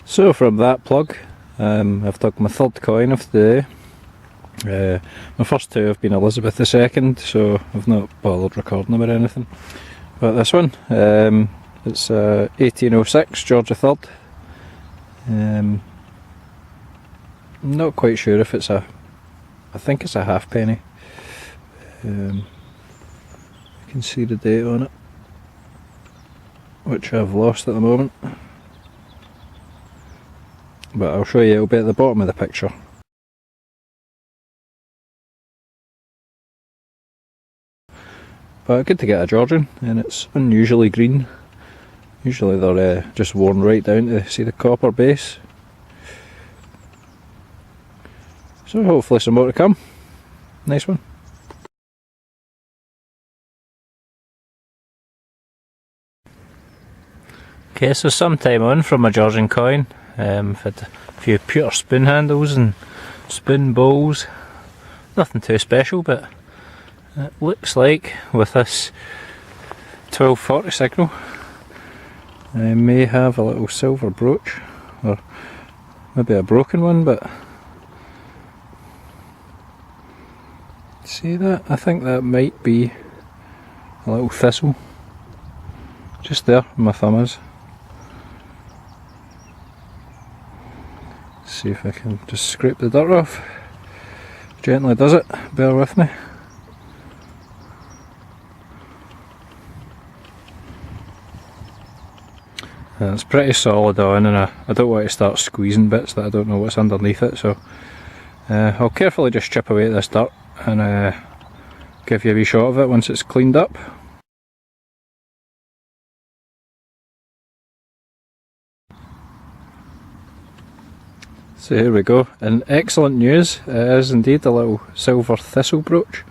So from that plug, I've dug my third coin of the day. My first two have been Elizabeth II, so I've not bothered recording them or anything. But this one, it's 1806 George III. Not quite sure if it's I think it's a halfpenny. You can see the date on it, which I've lost at the moment. But I'll show you, it'll be at the bottom of the picture. But good to get a Georgian, and it's unusually green. Usually they're just worn right down to see the copper base. So hopefully some more to come. Nice one. Okay, so some time on from my Georgian coin. I've had a few pewter spoon handles and spoon bowls. Nothing too special, but it looks like with this 1240 signal I may have a little silver brooch, or maybe a broken one, but see that? I think that might be a little thistle. Just there, my thumb is. See if I can just scrape the dirt off. Gently does it, bear with me. And it's pretty solid on, and I don't want to start squeezing bits that I don't know what's underneath it, so I'll carefully just chip away at this dirt and give you a wee shot of it once it's cleaned up. So here we go, and excellent news, it is indeed a little silver thistle brooch.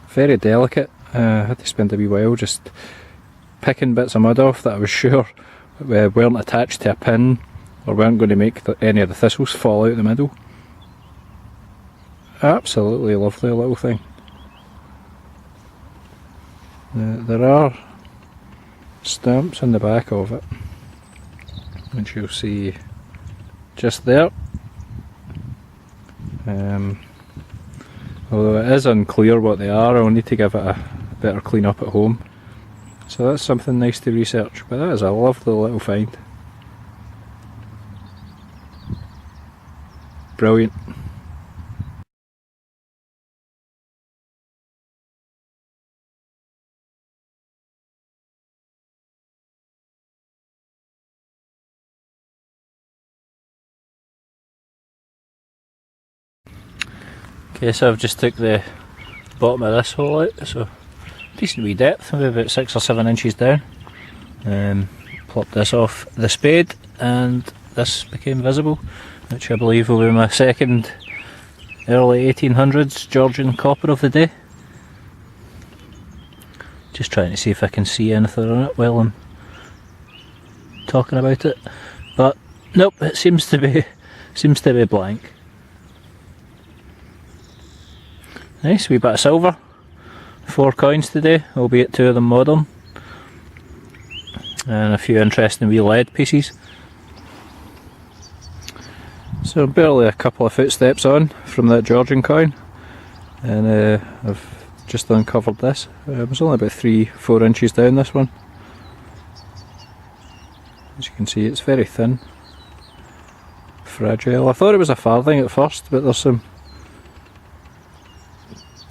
Very delicate. I had to spend a wee while just picking bits of mud off that I was sure weren't attached to a pin or weren't going to make any of the thistles fall out the middle. Absolutely lovely little thing. There are stamps on the back of it, which you'll see just there. Although it is unclear what they are, I'll need to give it a better clean up at home. So that's something nice to research, but that is a lovely little find. Brilliant. Okay, so I've just took the bottom of this hole out, so decent wee depth, maybe about 6 or 7 inches down. Plopped this off the spade and this became visible, which I believe will be my second early 1800s Georgian copper of the day. Just trying to see if I can see anything on it while I'm talking about it, but nope, it seems to be blank. Nice wee bit of silver. 4 coins today, albeit 2 of them modern, and a few interesting wee lead pieces. So barely a couple of footsteps on from that Georgian coin, and I've just uncovered this. It was only about 3-4 inches down, this one. As you can see, it's very thin, fragile. I thought it was a farthing at first, but there's some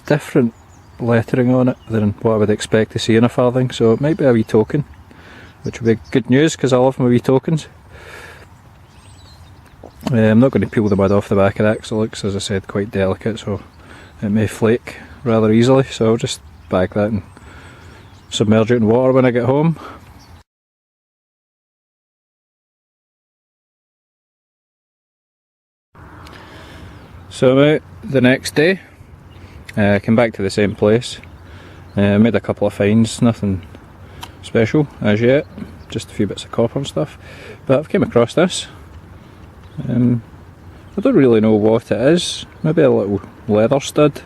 different lettering on it than what I would expect to see in a farthing, so it might be a wee token, which would be good news because I love my wee tokens. I'm not going to peel the mud off the back of that because it looks, as I said, quite delicate, so it may flake rather easily, so I'll just bag that and submerge it in water when I get home. So I'm out the next day. Came back to the same place, made a couple of finds, nothing special as yet, just a few bits of copper and stuff, but I've came across this. I don't really know what it is, maybe a little leather stud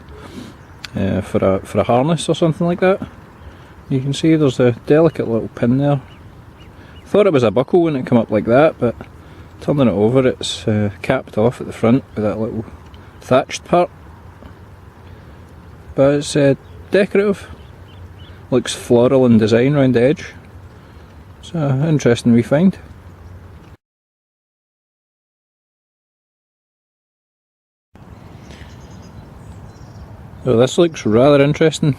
for a harness or something like that. You can see there's a delicate little pin there. Thought it was a buckle when it came up like that, but Turning it over, it's capped off at the front with that little thatched part, but it's decorative. Looks floral in design round the edge. It's an interesting wee find. So this looks rather interesting.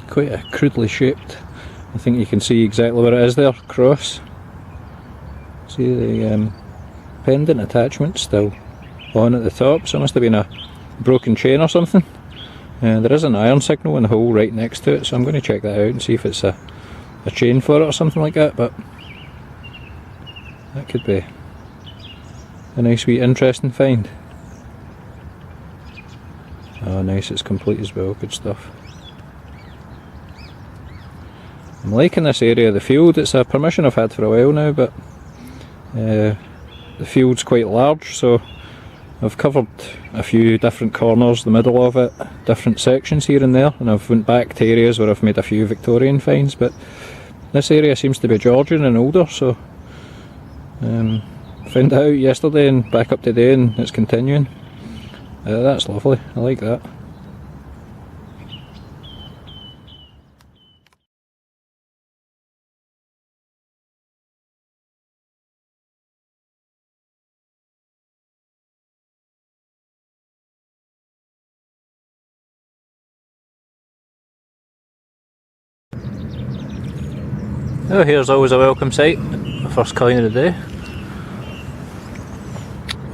Quite a crudely shaped. I think you can see exactly what it is there. Cross. See the pendant attachment still on at the top, so it must have been a broken chain or something. There is an iron signal in the hole right next to it, so I'm going to check that out and see if it's a chain for it or something like that, but that could be a nice wee interesting find. Oh nice, it's complete as well, good stuff. I'm liking this area of the field. It's a permission I've had for a while now, but the field's quite large, so I've covered a few different corners, the middle of it, different sections here and there, and I've went back to areas where I've made a few Victorian finds, but this area seems to be Georgian and older, so found it out yesterday and back up today, and it's continuing. That's lovely, I like that. Oh, here's always a welcome sight, the first coin of the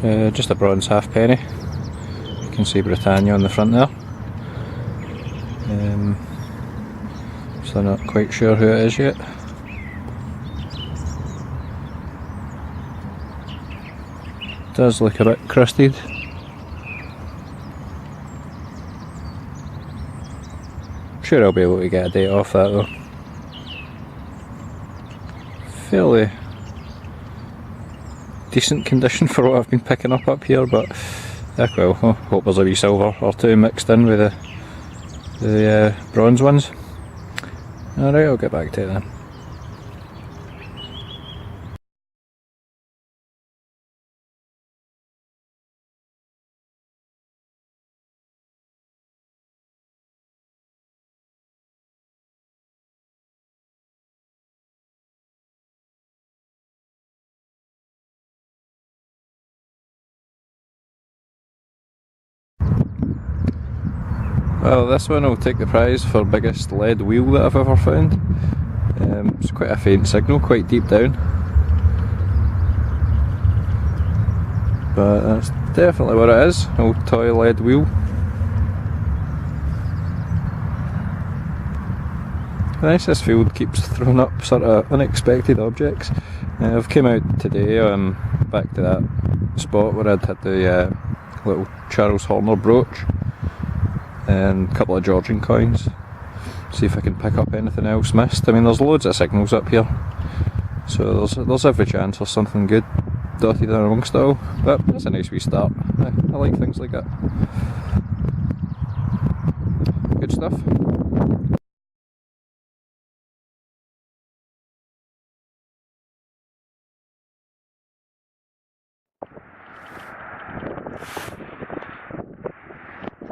day. Just a bronze halfpenny. You can see Britannia on the front there. So not quite sure who it is yet. Does look a bit crusted. Sure I'll be able to get a date off that though. Fairly decent condition for what I've been picking up here, but well, I hope there's a wee silver or two mixed in with the bronze ones. Alright, I'll get back to it then. Well, this one will take the prize for biggest lead wheel that I've ever found. It's quite a faint signal, quite deep down, but that's definitely what it is, an old toy lead wheel. Nice, this field keeps throwing up sort of unexpected objects. I've came out today back to that spot where I'd had the little Charles Horner brooch and a couple of Georgian coins. See if I can pick up anything else missed. I mean, there's loads of signals up here, so there's every chance there's something good dotted in amongst it all, but that's a nice wee start. I like things like that. Good stuff.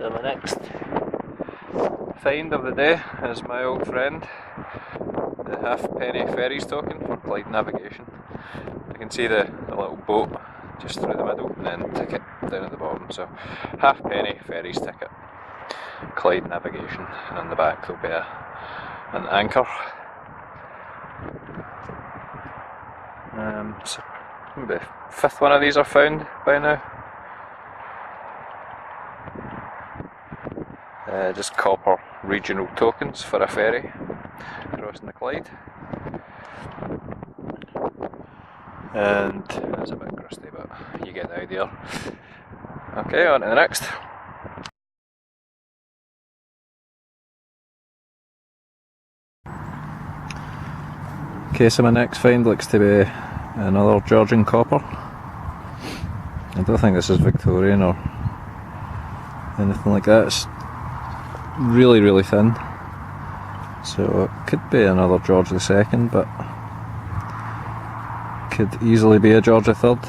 So my next find of the day is my old friend, the halfpenny ferries token for Clyde navigation. You can see the little boat just through the middle and then ticket down at the bottom. So halfpenny ferries ticket, Clyde navigation, and on the back there'll be an anchor. So maybe the fifth one of these are found by now. Just copper regional tokens for a ferry crossing the Clyde. And that's a bit crusty, but you get the idea. Okay, on to the next. Okay, so my next find looks to be another Georgian copper. I don't think this is Victorian or anything like that. It's really, really thin. So it could be another George II, but could easily be a Georgia third.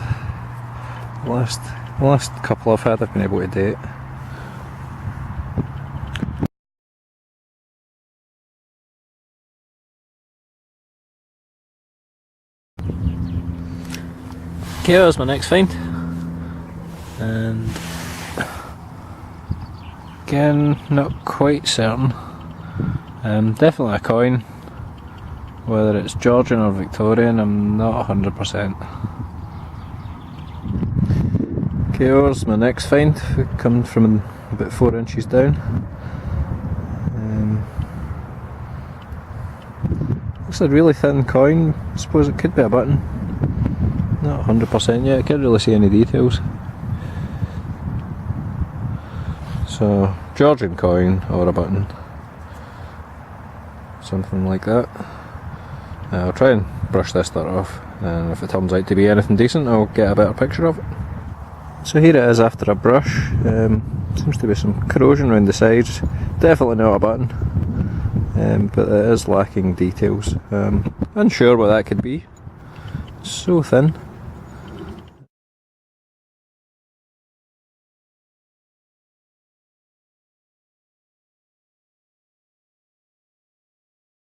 The last couple I've had I've been able to date. Okay, that was my next find, and again, not quite certain. Definitely a coin. Whether it's Georgian or Victorian, I'm not 100%. Okay, here's my next find. It comes from about 4 inches down. Looks a really thin coin. I suppose it could be a button. Not 100% yet, I can't really see any details. So, Georgian coin or a button. Something like that. I'll try and brush this dirt off, and if it turns out to be anything decent I'll get a better picture of it. So here it is after a brush. Seems to be some corrosion around the sides. Definitely not a button, but it is lacking details. Unsure what that could be. So thin.